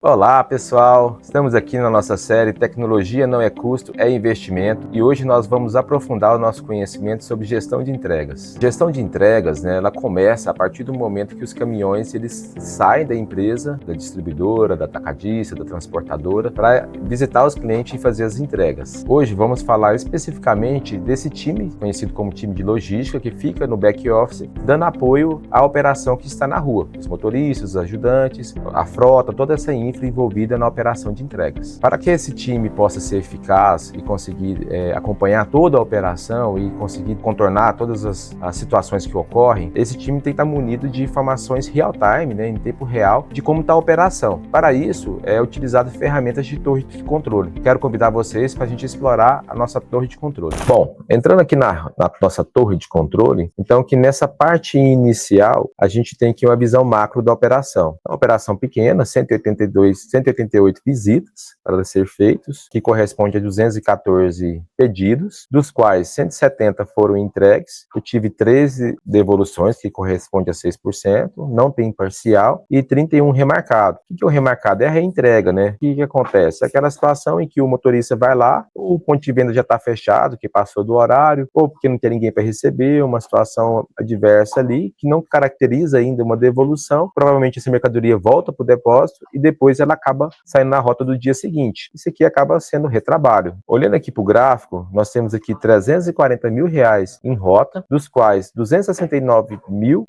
Olá pessoal, estamos aqui na nossa série Tecnologia não é custo, é investimento, e hoje nós vamos aprofundar o nosso conhecimento sobre gestão de entregas. Gestão de entregas, ela começa a partir do momento que os caminhões eles saem da empresa, da distribuidora, da atacadista, da transportadora, para visitar os clientes e fazer as entregas. Hoje vamos falar especificamente desse time, conhecido como time de logística, que fica no back-office, dando apoio à operação que está na rua, os motoristas, os ajudantes, a frota, toda essa infra envolvida na operação de entregas. Para que esse time possa ser eficaz e conseguir acompanhar toda a operação e conseguir contornar todas as situações que ocorrem, esse time tem que estar munido de informações real-time, em tempo real, de como está a operação. Para isso, é utilizado ferramentas de torre de controle. Quero convidar vocês para a gente explorar a nossa torre de controle. Bom, entrando aqui na nossa torre de controle, então que nessa parte inicial, a gente tem aqui uma visão macro da operação. Uma operação pequena, 188 visitas para ser feitos, que corresponde a 214 pedidos, dos quais 170 foram entregues. Eu tive 13 devoluções, que corresponde a 6%, não tem parcial, e 31 remarcado. O que é o remarcado? É a reentrega, O que acontece? É aquela situação em que o motorista vai lá, ou o ponto de venda já está fechado, que passou do horário, ou porque não tem ninguém para receber, uma situação adversa ali, que não caracteriza ainda uma devolução. Provavelmente essa mercadoria volta para o depósito e depois ela acaba saindo na rota do dia seguinte. Isso aqui acaba sendo retrabalho. Olhando aqui para o gráfico, nós temos aqui R$340 mil em rota, dos quais R$269 mil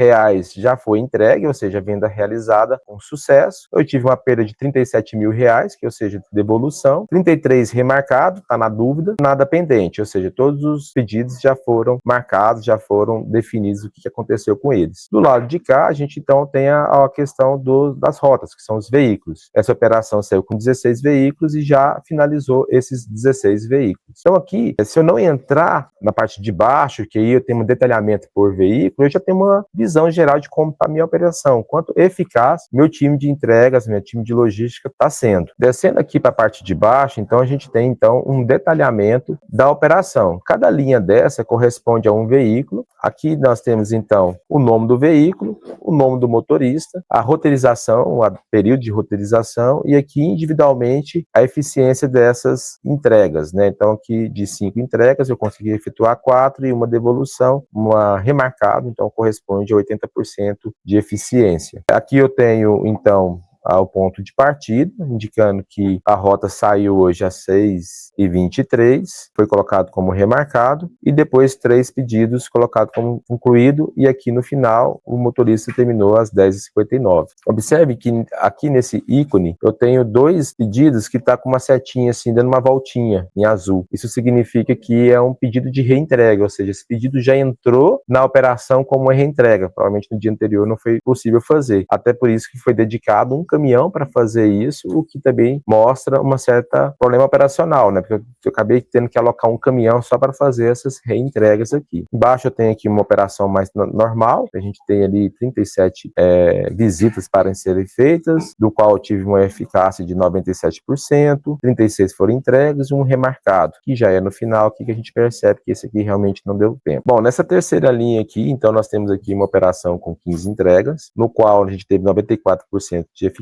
já foi entregue, ou seja, venda realizada com sucesso. Eu tive uma perda de R$37 mil, que ou seja, devolução. 33 remarcado, está na dúvida, nada pendente, ou seja, todos os pedidos já foram marcados, já foram definidos o que aconteceu com eles. Do lado de cá, a gente então tem a questão das rotas, que são os veículos. Essa operação saiu com 16 veículos e já finalizou esses 16 veículos. Então aqui, se eu não entrar na parte de baixo, que aí eu tenho um detalhamento por veículo, eu já tenho uma visão geral de como está a minha operação, quanto eficaz meu time de entregas, meu time de logística está sendo. Descendo aqui para a parte de baixo, então a gente tem então um detalhamento da operação. Cada linha dessa corresponde a um veículo. Aqui nós temos então o nome do veículo, o nome do motorista, a roteirização, o período de roteirização e aqui individualmente a eficiência dessas entregas, Então aqui de 5 entregas eu consegui efetuar 4 e uma devolução, uma remarcado, então corresponde a 80% de eficiência. Aqui eu tenho então ao ponto de partida, indicando que a rota saiu hoje às 6h23, foi colocado como remarcado, e depois 3 pedidos colocados como concluído, e aqui no final o motorista terminou às 10h59. Observe que aqui nesse ícone eu tenho 2 pedidos que está com uma setinha assim, dando uma voltinha em azul. Isso significa que é um pedido de reentrega, ou seja, esse pedido já entrou na operação como uma reentrega. Provavelmente no dia anterior não foi possível fazer. Até por isso que foi dedicado um caminhão para fazer isso, o que também mostra uma certa problema operacional, Porque eu acabei tendo que alocar um caminhão só para fazer essas reentregas aqui. Embaixo eu tenho aqui uma operação mais normal, a gente tem ali 37 visitas para serem feitas, do qual eu tive uma eficácia de 97%, 36 foram entregues e um remarcado, que já é no final que a gente percebe que esse aqui realmente não deu tempo. Bom, nessa terceira linha aqui, então nós temos aqui uma operação com 15 entregas, no qual a gente teve 94% de eficácia,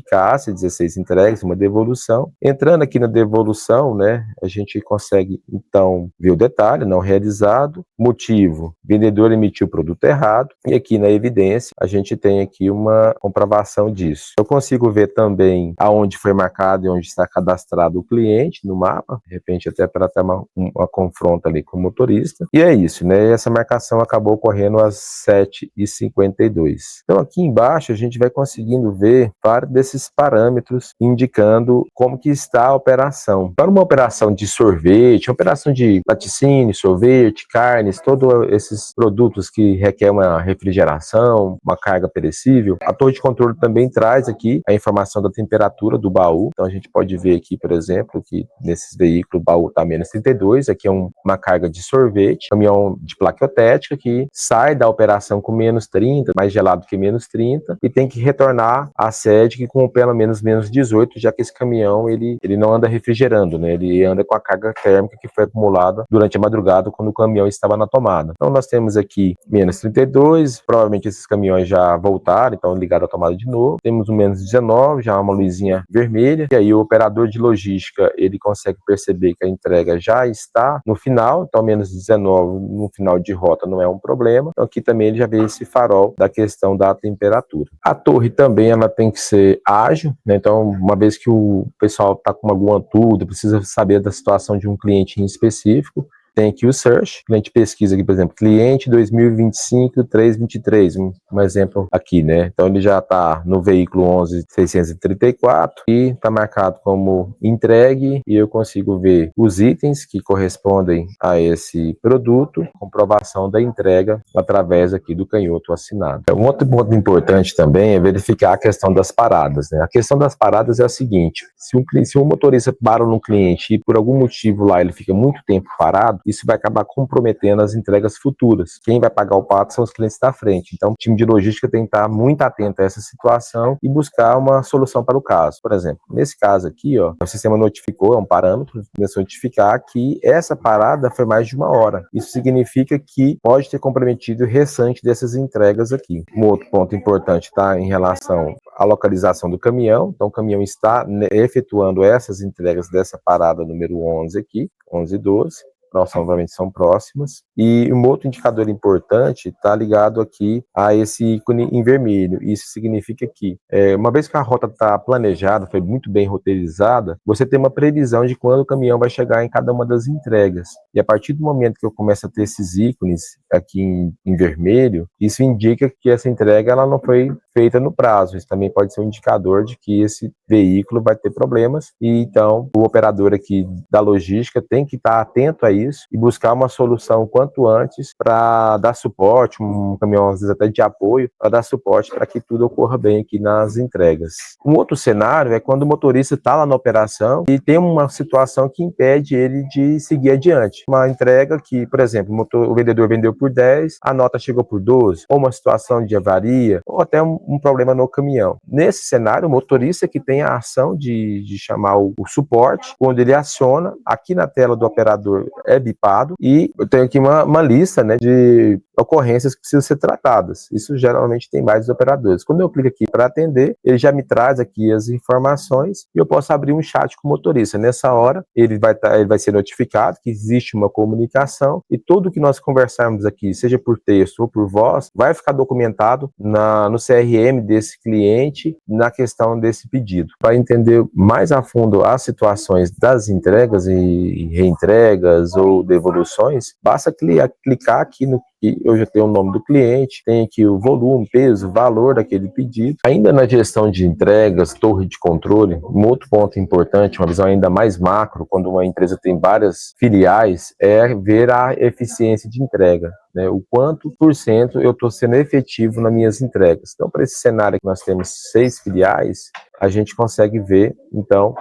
16 entregas, uma devolução. Entrando aqui na devolução, a gente consegue então ver o detalhe, não realizado, motivo, vendedor emitiu o produto errado, e aqui na evidência a gente tem aqui uma comprovação disso. Eu consigo ver também aonde foi marcado e onde está cadastrado o cliente no mapa, de repente até para ter uma confronta ali com o motorista, e é isso, Essa marcação acabou ocorrendo às 7h52. Então aqui embaixo a gente vai conseguindo ver vários desses parâmetros indicando como que está a operação. Para uma operação de sorvete, uma operação de laticínio, sorvete, carnes, todos esses produtos que requerem uma refrigeração, uma carga perecível, a torre de controle também traz aqui a informação da temperatura do baú. Então a gente pode ver aqui, por exemplo, que nesses veículos o baú está menos 32, aqui é uma carga de sorvete, caminhão de plaquiotética que sai da operação com menos 30, mais gelado que menos 30, e tem que retornar à sede com com pelo menos menos 18, já que esse caminhão ele não anda refrigerando, né? Ele anda com a carga térmica que foi acumulada durante a madrugada quando o caminhão estava na tomada. Então nós temos aqui menos 32, provavelmente esses caminhões já voltaram, então ligado à tomada de novo. Temos o menos 19, já uma luzinha vermelha, e aí o operador de logística ele consegue perceber que a entrega já está no final, então menos 19 no final de rota não é um problema. Então aqui também ele já vê esse farol da questão da temperatura. A torre também ela tem que ser ágil, né? Então uma vez que o pessoal está com alguma dúvida, precisa saber da situação de um cliente em específico, tem aqui o search, a gente pesquisa aqui, por exemplo, cliente 2025-323, um exemplo aqui, né? Então ele já está no veículo 11634 e está marcado como entregue e eu consigo ver os itens que correspondem a esse produto, comprovação da entrega através aqui do canhoto assinado. Um outro ponto importante também é verificar a questão das paradas, né? A questão das paradas é a seguinte, se um motorista para no cliente e por algum motivo lá ele fica muito tempo parado, isso vai acabar comprometendo as entregas futuras. Quem vai pagar o pato são os clientes da frente. Então, o time de logística tem que estar muito atento a essa situação e buscar uma solução para o caso. Por exemplo, nesse caso aqui, ó, o sistema notificou, é um parâmetro, começou a notificar que essa parada foi mais de 1 hora. Isso significa que pode ter comprometido o restante dessas entregas aqui. Um outro ponto importante está em relação à localização do caminhão. Então, o caminhão está efetuando essas entregas dessa parada número 11 aqui, 11 e 12. Provavelmente são próximas. E um outro indicador importante está ligado aqui a esse ícone em vermelho. Isso significa que, uma vez que a rota está planejada, foi muito bem roteirizada, você tem uma previsão de quando o caminhão vai chegar em cada uma das entregas. E a partir do momento que eu começo a ter esses ícones aqui em vermelho, isso indica que essa entrega ela não foi feita no prazo. Isso também pode ser um indicador de que esse veículo vai ter problemas e então o operador aqui da logística tem que estar atento a isso e buscar uma solução quanto antes para dar suporte, um caminhão às vezes até de apoio, para dar suporte para que tudo ocorra bem aqui nas entregas. Um outro cenário é quando o motorista está lá na operação e tem uma situação que impede ele de seguir adiante. Uma entrega que, por exemplo, o vendedor vendeu por 10, a nota chegou por 12, ou uma situação de avaria, ou até um problema no caminhão. Nesse cenário, o motorista que tem a ação de chamar o suporte, quando ele aciona, aqui na tela do operador é bipado e eu tenho aqui uma lista, né, de ocorrências que precisam ser tratadas. Isso geralmente tem mais operadores. Quando eu clico aqui para atender, ele já me traz aqui as informações e eu posso abrir um chat com o motorista. Nessa hora, ele vai ser notificado que existe uma comunicação e tudo que nós conversarmos aqui, seja por texto ou por voz, vai ficar documentado no CRM desse cliente na questão desse pedido. Para entender mais a fundo as situações das entregas e reentregas ou devoluções, basta clicar aqui no que eu já tenho o nome do cliente, tem aqui o volume, peso, valor daquele pedido. Ainda na gestão de entregas, torre de controle, um outro ponto importante, uma visão ainda mais macro, quando uma empresa tem várias filiais, é ver a eficiência de entrega, né? O quanto por cento eu estou sendo efetivo nas minhas entregas. Então, para esse cenário que nós temos 6 filiais, a gente consegue ver, então,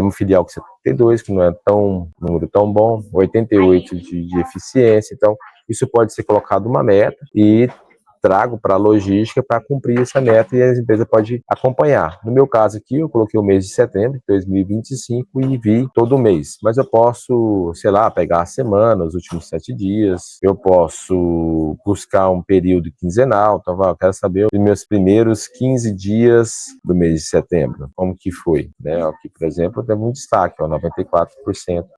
uma filial com 72, que não é um número tão bom, 88 de eficiência, então isso pode ser colocado uma meta e trago para a logística para cumprir essa meta e a empresa pode acompanhar. No meu caso aqui, eu coloquei o mês de setembro de 2025 e vi todo mês, mas eu posso, sei lá, pegar a semana, os últimos 7 dias, eu posso buscar um período quinzenal, então eu quero saber os meus primeiros 15 dias do mês de setembro, como que foi, né? Aqui, por exemplo, teve um destaque, 94%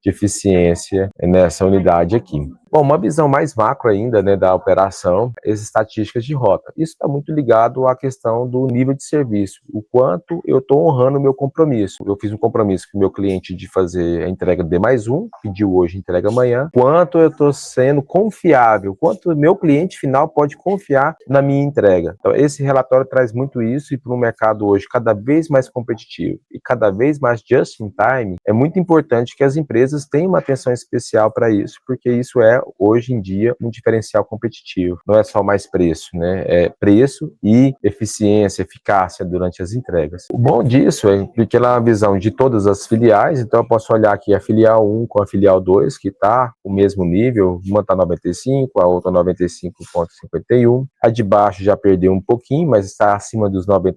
de eficiência nessa unidade aqui. Bom, uma visão mais macro ainda, né, da operação, as estatísticas de rota. Isso está muito ligado à questão do nível de serviço, o quanto eu estou honrando o meu compromisso. Eu fiz um compromisso com o meu cliente de fazer a entrega de D+1, pediu hoje, entrega amanhã. Quanto eu estou sendo confiável, quanto o meu cliente final pode confiar na minha entrega. Então, esse relatório traz muito isso e para um mercado hoje cada vez mais competitivo e cada vez mais just in time, é muito importante que as empresas tenham uma atenção especial para isso, porque isso é é hoje em dia um diferencial competitivo. Não é só mais preço, né? É preço e eficiência, eficácia durante as entregas. O bom disso é que ela é uma visão de todas as filiais, então eu posso olhar aqui a filial 1 com a filial 2, que está o mesmo nível, uma está 95, a outra 95,51. A de baixo já perdeu um pouquinho, mas está acima dos 90%,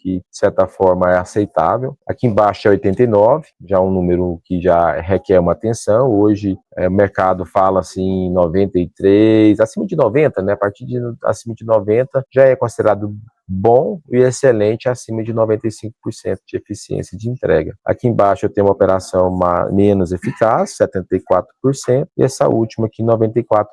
que de certa forma é aceitável. Aqui embaixo é 89, já um número que já requer uma atenção. Hoje o mercado fala assim 93, acima de 90, né? A partir de acima de 90 já é considerado bom e excelente, acima de 95% de eficiência de entrega. Aqui embaixo eu tenho uma operação menos eficaz, 74%, e essa última aqui, 94%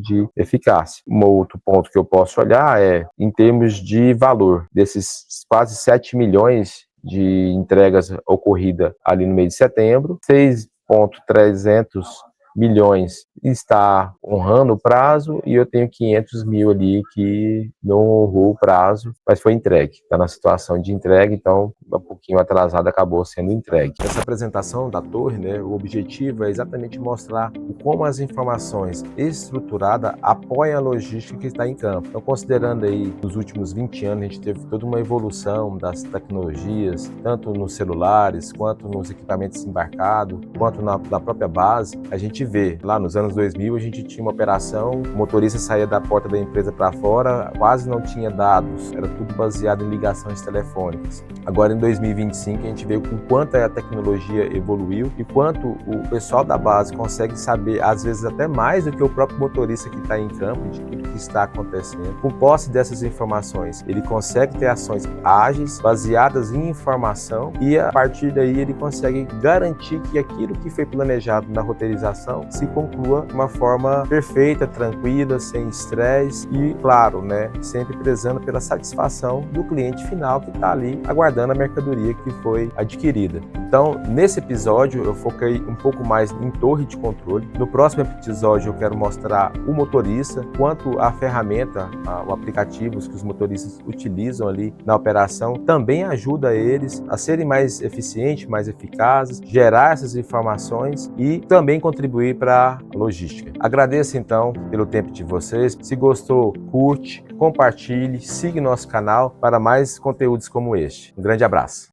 de eficácia. Um outro ponto que eu posso olhar é, em termos de valor, desses quase 7 milhões de entregas ocorridas ali no mês de setembro, 6,300 milhões está honrando o prazo e eu tenho 500 mil ali que não honrou o prazo, mas foi entregue. Está na situação de entrega, então um pouquinho atrasado acabou sendo entregue. Essa apresentação da torre, né, o objetivo é exatamente mostrar como as informações estruturadas apoiam a logística que está em campo. Então, considerando aí, nos últimos 20 anos, a gente teve toda uma evolução das tecnologias, tanto nos celulares, quanto nos equipamentos embarcados, quanto na própria base. A gente vê, lá nos anos 2000, a gente tinha uma operação, o motorista saía da porta da empresa para fora, quase não tinha dados, era tudo baseado em ligações telefônicas. Agora, em 2025, a gente vê o quanto a tecnologia evoluiu e quanto o pessoal da base consegue saber, às vezes até mais do que o próprio motorista que está em campo, de tudo que está acontecendo. Com posse dessas informações, ele consegue ter ações ágeis, baseadas em informação, e a partir daí ele consegue garantir que aquilo que foi planejado na roteirização se conclua de uma forma perfeita, tranquila, sem estresse e, claro, né, sempre prezando pela satisfação do cliente final que está ali aguardando a mercadoria que foi adquirida. Então, nesse episódio eu foquei um pouco mais em torre de controle. No próximo episódio eu quero mostrar o motorista, quanto a ferramenta, o aplicativo que os motoristas utilizam ali na operação também ajuda eles a serem mais eficientes, mais eficazes, gerar essas informações e também contribuir para a logística. Agradeço então pelo tempo de vocês. Se gostou, curte, compartilhe, siga nosso canal para mais conteúdos como este. Um grande abraço.